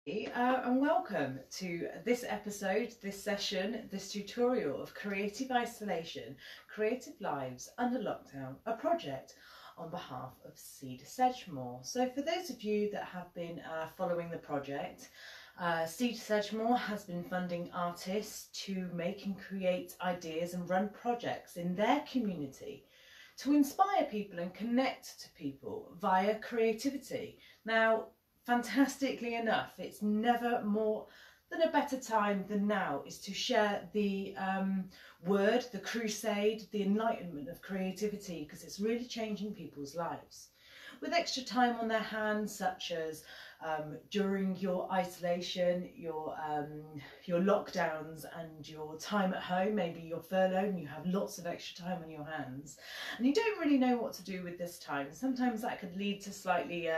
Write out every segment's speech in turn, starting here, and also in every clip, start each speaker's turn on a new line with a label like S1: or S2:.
S1: And welcome to this episode, this session, this tutorial of Creative Isolation, Creative Lives Under Lockdown, a project on behalf of Cedar Sedgemoor. So for those of you that have been following the project, Cedar Sedgemoor has been funding artists to make and create ideas and run projects in their community to inspire people and connect to people via creativity. Now, fantastically enough, it's never more than a better time than now is to share the word, the crusade, the enlightenment of creativity, because it's really changing people's lives. With extra time on their hands, such as during your isolation, your lockdowns and your time at home, maybe you're furloughed and you have lots of extra time on your hands and you don't really know what to do with this time. Sometimes that could lead to slightly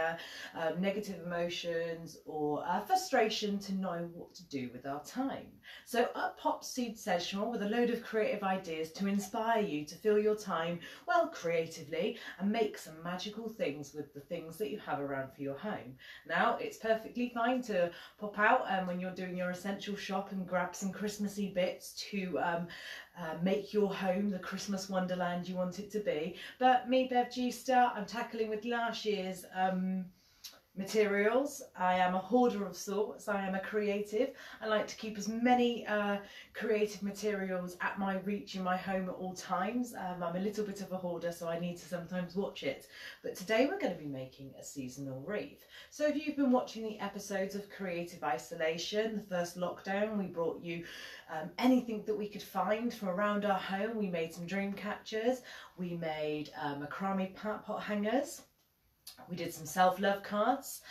S1: negative emotions or frustration to know what to do with our time. So up pops Cedar Sedgemoor with a load of creative ideas to inspire you to fill your time well creatively and make some magical things with the things that you have around for your home. Now, it's perfectly fine to pop out when you're doing your essential shop and grab some Christmassy bits to make your home the Christmas wonderland you want it to be. But me, Bev.G.Star, I'm tackling with last year's materials. I am a hoarder of sorts. I am a creative. I like to keep as many creative materials at my reach in my home at all times. I'm a little bit of a hoarder, so I need to sometimes watch it. But today we're going to be making a seasonal wreath. So if you've been watching the episodes of Creative Isolation, the first lockdown, we brought you anything that we could find from around our home. We made some dream catchers. We made macrame pot hangers. We did some self-love cards,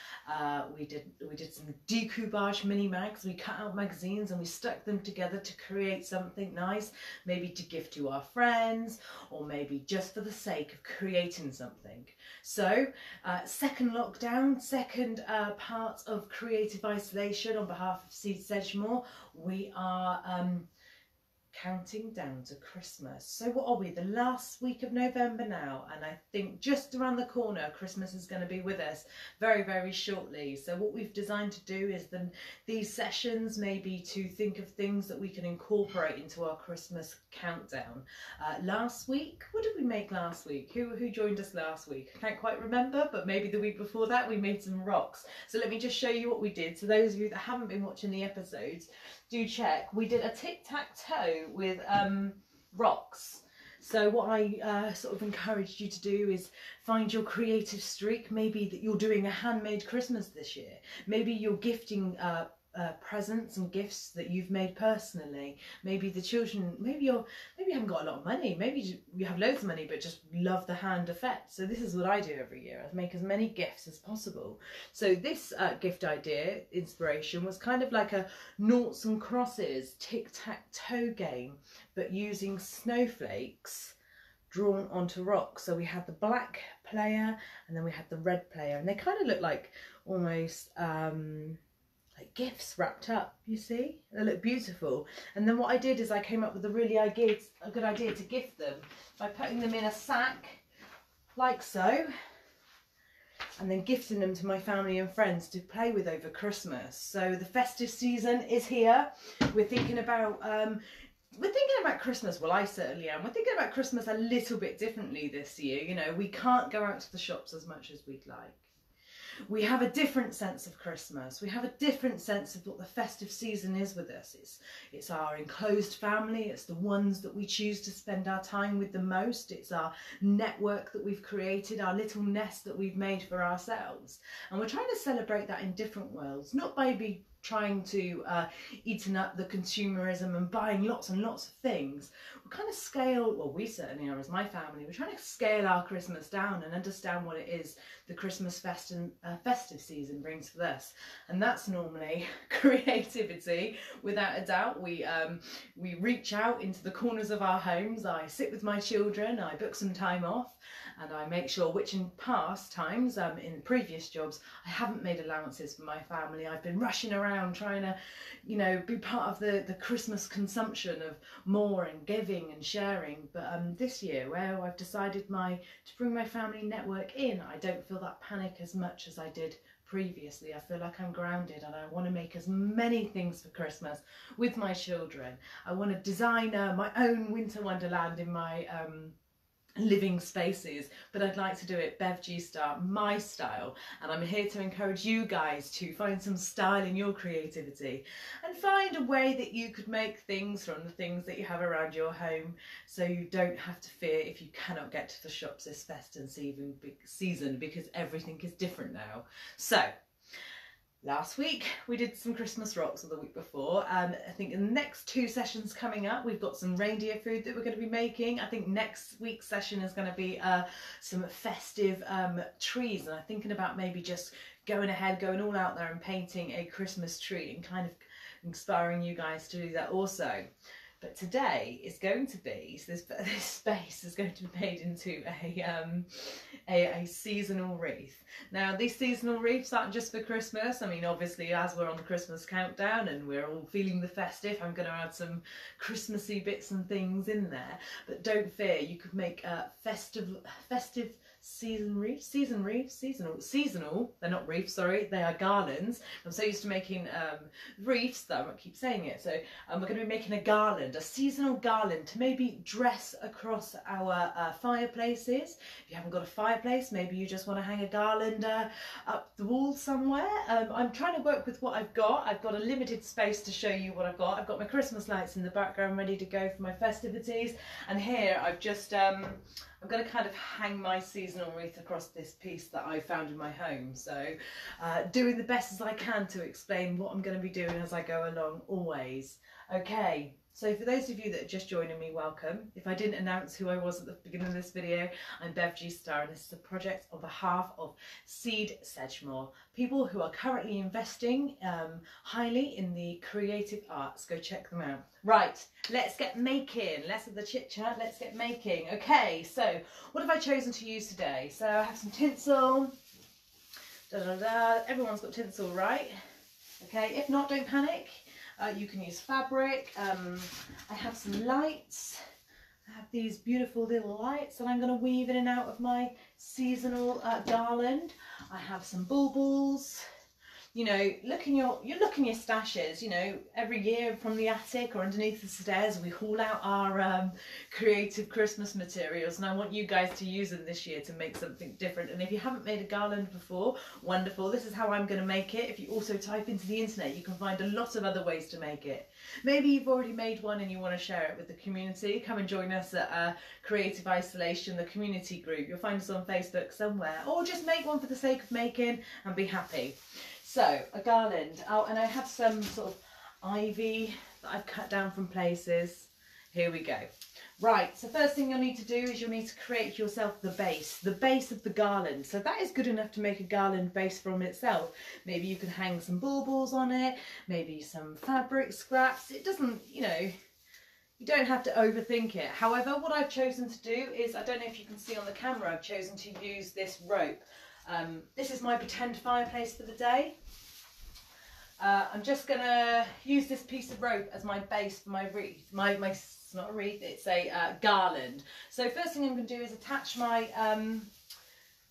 S1: we did some decoupage mini mags. We cut out magazines and we stuck them together to create something nice, maybe to gift to our friends or maybe just for the sake of creating something. So second lockdown, second part of Creative Isolation on behalf of Cedar Sedgemoor, we are counting down to Christmas. So what are we, the last week of November now, and I think just around the corner Christmas is going to be with us very, very shortly. So what we've designed to do is these sessions maybe to think of things that we can incorporate into our Christmas countdown. Last week, what did we make last week? Who joined us last week? I can't quite remember, but maybe the week before that we made some rocks. So let me just show you what we did. So those of you that haven't been watching the episodes, do check. We did a tic-tac-toe with rocks. So what I sort of encouraged you to do is find your creative streak. Maybe that you're doing a handmade Christmas this year. Maybe you're gifting presents and gifts that you've made personally. Maybe the children, maybe you haven't got a lot of money, maybe you have loads of money but just love the hand effect. So this is what I do every year. I make as many gifts as possible. So this gift idea inspiration was kind of like a noughts and crosses tic-tac-toe game, but using snowflakes drawn onto rocks. So we had the black player and then we had the red player, and they kind of look like almost like gifts wrapped up, you see? They look beautiful. And then what I did is I came up with a good idea to gift them by putting them in a sack like so, and then gifting them to my family and friends to play with over Christmas. So the festive season is here. We're thinking about Christmas. Well, I certainly am. We're thinking about Christmas a little bit differently this year. You know, we can't go out to the shops as much as we'd like. We have a different sense of Christmas. We have a different sense of what the festive season is with us. It's our enclosed family. It's the ones that we choose to spend our time with the most. It's our network that we've created, our little nest that we've made for ourselves. And we're trying to celebrate that in different worlds, not by trying to eaten up the consumerism and buying lots and lots of things. We're kind of scale, well, we certainly are as my family, we're trying to scale our Christmas down and understand what it is the Christmas festive season brings for us. And that's normally creativity, without a doubt. We reach out into the corners of our homes. I sit with my children, I book some time off, and I make sure, which in past times, in previous jobs, I haven't made allowances for my family. I've been rushing around trying to, you know, be part of the Christmas consumption of more and giving and sharing. But this year, where I've decided to bring my family network in, I don't feel that panic as much as I did previously. I feel like I'm grounded and I want to make as many things for Christmas with my children. I want to design my own winter wonderland in my living spaces, but I'd like to do it Bev.G.Star, my style, and I'm here to encourage you guys to find some style in your creativity and find a way that you could make things from the things that you have around your home, so you don't have to fear if you cannot get to the shops this festive season, because everything is different now. So last week we did some Christmas rocks, or the week before. I think in the next 2 sessions coming up, we've got some reindeer food that we're going to be making. I think next week's session is going to be some festive trees, and I'm thinking about maybe just going all out there and painting a Christmas tree and kind of inspiring you guys to do that also. But today is going to be, so this space is going to be made into a seasonal wreath. Now, these seasonal wreaths aren't just for Christmas. I mean, obviously, as we're on the Christmas countdown and we're all feeling the festive, I'm going to add some Christmassy bits and things in there. But don't fear, you could make festive seasonal, they're not wreaths, sorry, they are garlands. I'm so used to making wreaths that I keep saying it. So we're going to be making a garland, a seasonal garland to maybe dress across our fireplaces. If you haven't got a fireplace, maybe you just want to hang a garland up the wall somewhere. I'm trying to work with what I've got. I've got a limited space to show you what I've got. I've got my Christmas lights in the background ready to go for my festivities, and here I've just I'm going to kind of hang my seasonal wreath across this piece that I found in my home. So doing the best as I can to explain what I'm going to be doing as I go along always. Okay, so for those of you that are just joining me, welcome. If I didn't announce who I was at the beginning of this video, I'm Bev.G.Star, and this is a project on behalf of Seed Sedgemoor, people who are currently investing highly in the creative arts. Go check them out. Right, let's get making. Less of the chit chat, let's get making. Okay, so what have I chosen to use today? So I have some tinsel. Everyone's got tinsel, right? Okay, if not, don't panic. You can use fabric. I have some lights. I have these beautiful little lights that I'm going to weave in and out of my seasonal garland. I have some baubles. You know, you're looking your stashes. You know, every year from the attic or underneath the stairs, we haul out our creative Christmas materials, and I want you guys to use them this year to make something different. And if you haven't made a garland before, wonderful. This is how I'm going to make it. If you also type into the internet, you can find a lot of other ways to make it. Maybe you've already made one and you want to share it with the community. Come and join us at Creative Isolation, the community group. You'll find us on Facebook somewhere, or just make one for the sake of making and be happy. So, a garland. Oh, and I have some sort of ivy that I've cut down from places. Here we go. Right, so first thing you'll need to do is you'll need to create yourself the base of the garland. So that is good enough to make a garland base from itself. Maybe you can hang some baubles on it, maybe some fabric scraps. It doesn't, you know, you don't have to overthink it. However, what I've chosen to do is, I don't know if you can see on the camera, I've chosen to use this rope. This is my pretend fireplace for the day. I'm just going to use this piece of rope as my base for my wreath. It's not a wreath, it's a garland. So first thing I'm going to do is attach my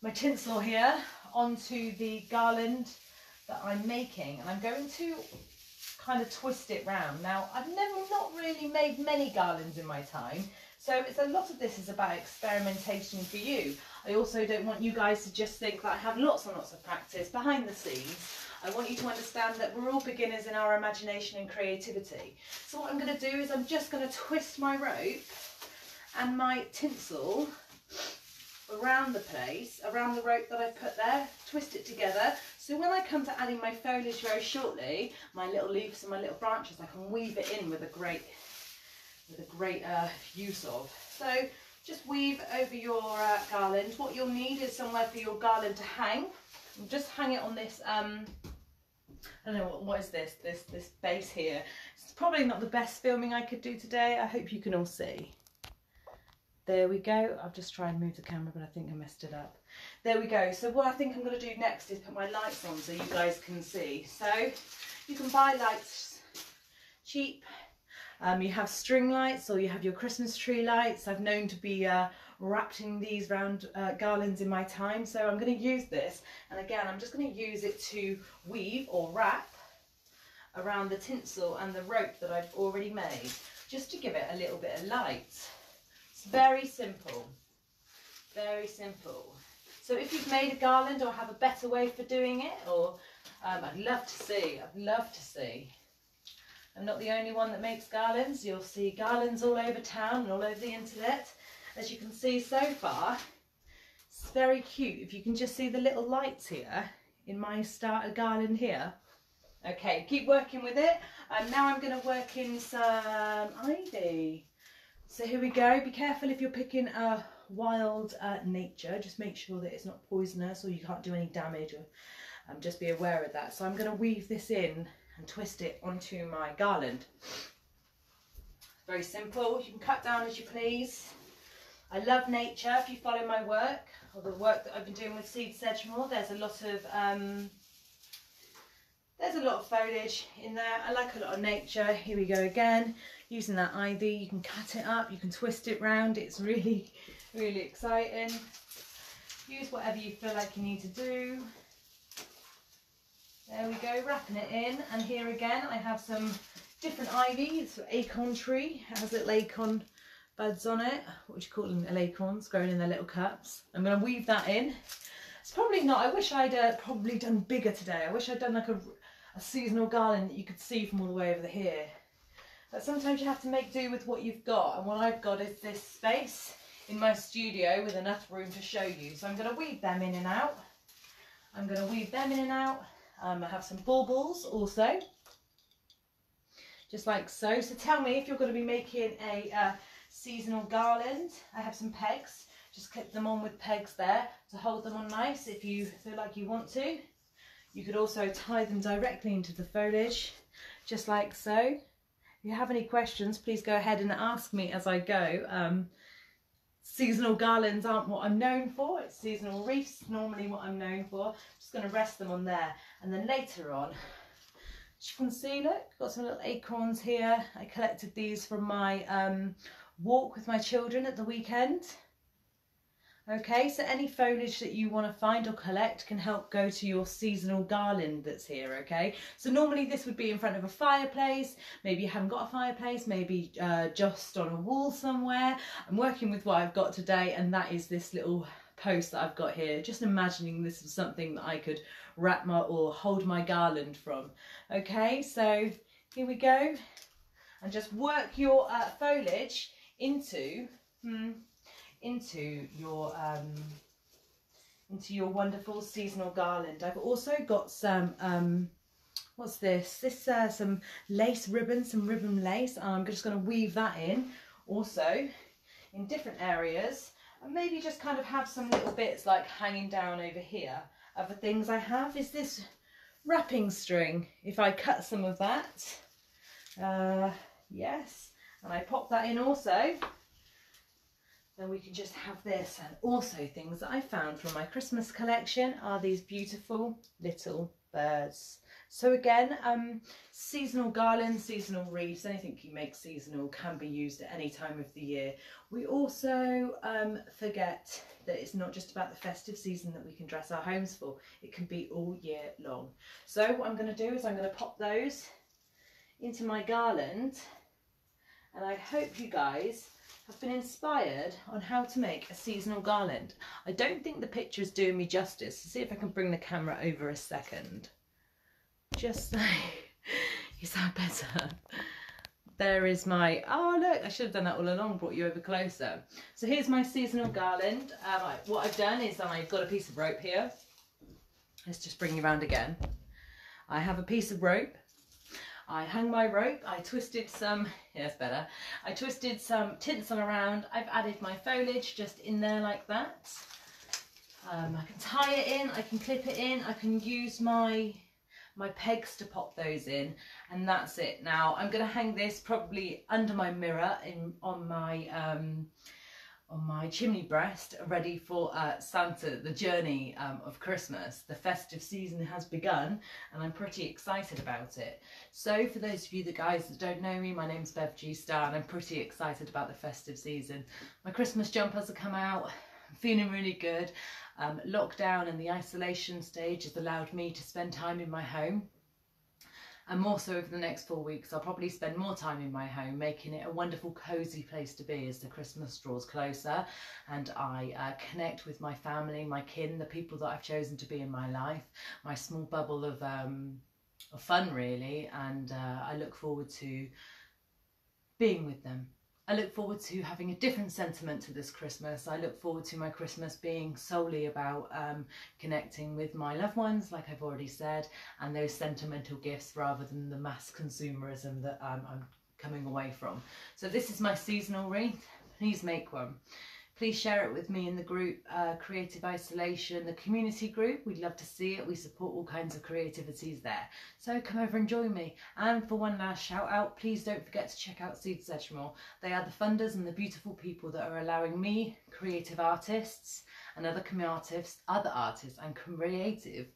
S1: my tinsel here onto the garland that I'm making, and I'm going to kind of twist it round. Now, I've not really made many garlands in my time, so it's a lot of this is about experimentation for you. I also don't want you guys to just think that I have lots and lots of practice behind the scenes. I want you to understand that we're all beginners in our imagination and creativity. So what I'm going to do is I'm just going to twist my rope and my tinsel around the place, around the rope that I put there, twist it together. So when I come to adding my foliage very shortly, my little leaves and my little branches, I can weave it in with a great use of. So just weave over your garland. What you'll need is somewhere for your garland to hang. Just hang it on this, I don't know, what is this base here. It's probably not the best filming I could do today. I hope you can all see. There we go. I've just tried to move the camera, but I think I messed it up. There we go. So what I think I'm going to do next is put my lights on so you guys can see. So you can buy lights cheap You have string lights or you have your Christmas tree lights. I've known to be wrapping these round garlands in my time, so I'm going to use this, and again I'm just going to use it to weave or wrap around the tinsel and the rope that I've already made, just to give it a little bit of light. It's very simple, very simple. So if you've made a garland or have a better way for doing it, or I'd love to see, I'd love to see. I'm not the only one that makes garlands. You'll see garlands all over town and all over the internet. As you can see so far, it's very cute. If you can just see the little lights here in my starter garland here. Okay, keep working with it. Now I'm going to work in some ivy. So here we go. Be careful if you're picking a wild nature. Just make sure that it's not poisonous or you can't do any damage. Or just be aware of that. So I'm going to weave this in and twist it onto my garland. Very simple. You can cut down as you please. I love nature. If you follow my work or the work that I've been doing with Seed Sedgemoor, there's a lot of foliage in there. I like a lot of nature. Here we go again, using that ivy. You can cut it up, you can twist it round. It's really, really exciting. Use whatever you feel like you need to do. There we go, wrapping it in. And here again, I have some different ivy. It's an acorn tree. It has little acorn buds on it. What would you call them? Little acorns growing in their little cups. I'm going to weave that in. It's probably not, I wish I'd probably done bigger today. I wish I'd done like a seasonal garland that you could see from all the way over here. But sometimes you have to make do with what you've got. And what I've got is this space in my studio with enough room to show you. So I'm going to weave them in and out. I'm going to weave them in and out. I have some baubles also, just like so. So tell me if you're going to be making a seasonal garland. I have some pegs. Just clip them on with pegs there to hold them on nice if you feel like you want to. You could also tie them directly into the foliage, just like so. If you have any questions, please go ahead and ask me as I go. Seasonal garlands aren't what I'm known for. It's seasonal wreaths, normally what I'm known for. I'm just going to rest them on there. And then later on, as you can see, look, got some little acorns here. I collected these from my walk with my children at the weekend. Okay, so any foliage that you want to find or collect can help go to your seasonal garland that's here, okay? So normally this would be in front of a fireplace. Maybe you haven't got a fireplace, maybe just on a wall somewhere. I'm working with what I've got today, and that is this little post that I've got here. Just imagining this was something that I could wrap my or hold my garland from. Okay, so here we go. And just work your foliage into your wonderful seasonal garland. I've also got some what's this? Some lace ribbon, some ribbon lace. I'm just going to weave that in also in different areas, and maybe just kind of have some little bits like hanging down over here. Other things I have is this wrapping string. If I cut some of that, yes, and I pop that in also, then we can just have this. And also things that I found from my Christmas collection are these beautiful little birds. So again, seasonal garlands, seasonal wreaths, anything you make seasonal can be used at any time of the year. We also forget that it's not just about the festive season that we can dress our homes for. It can be all year long. So what I'm going to do is I'm going to pop those into my garland, and I hope you guys have been inspired on how to make a seasonal garland. I don't think the picture is doing me justice. Let's see if I can bring the camera over a second. Just so, is that better? There is my, oh look, I should have done that all along, brought you over closer. So here's my seasonal garland. What I've done is I've got a piece of rope here. Let's just bring you around again. I have a piece of rope. I hung my rope, I twisted some, yeah, that's better. I twisted some tinsel around. I've added my foliage just in there like that. I can tie it in, I can clip it in, I can use my pegs to pop those in, and that's it. Now I'm going to hang this probably under my mirror on on my chimney breast, ready for Santa, the journey of Christmas. The festive season has begun and I'm pretty excited about it. So for those of you, the guys that don't know me, my name's Bev.G.Star and I'm pretty excited about the festive season. My Christmas jumpers have come out, I'm feeling really good. Lockdown and the isolation stage has allowed me to spend time in my home. And more so over the next 4 weeks, I'll probably spend more time in my home, making it a wonderful, cosy place to be as the Christmas draws closer and I connect with my family, my kin, the people that I've chosen to be in my life, my small bubble of fun really, and I look forward to being with them. I look forward to having a different sentiment to this Christmas. I look forward to my Christmas being solely about connecting with my loved ones, like I've already said, and those sentimental gifts rather than the mass consumerism that I'm coming away from. So this is my seasonal wreath. Please make one. Please share it with me in the group Creative Isolation, the community group. We'd love to see it. We support all kinds of creativities there. So come over and join me. And for one last shout out, please don't forget to check out Seeds Edgemore. They are the funders and the beautiful people that are allowing me, creative artists and other artists and creative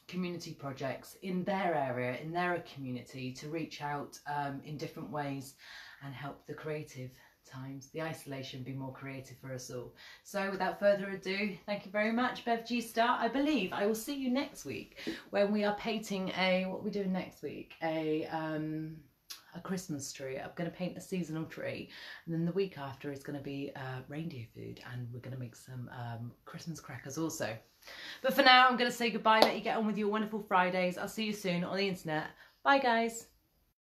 S1: community projects in their area, in their community, to reach out in different ways and help the creative times, the isolation, be more creative for us all. So without further ado, thank you very much, Bev.G.Star. I believe I will see you next week when we are painting what are we doing next week? A Christmas tree. I'm going to paint a seasonal tree, and then the week after is going to be reindeer food, and we're going to make some Christmas crackers also. But for now, I'm going to say goodbye, let you get on with your wonderful Fridays. I'll see you soon on the internet. Bye guys.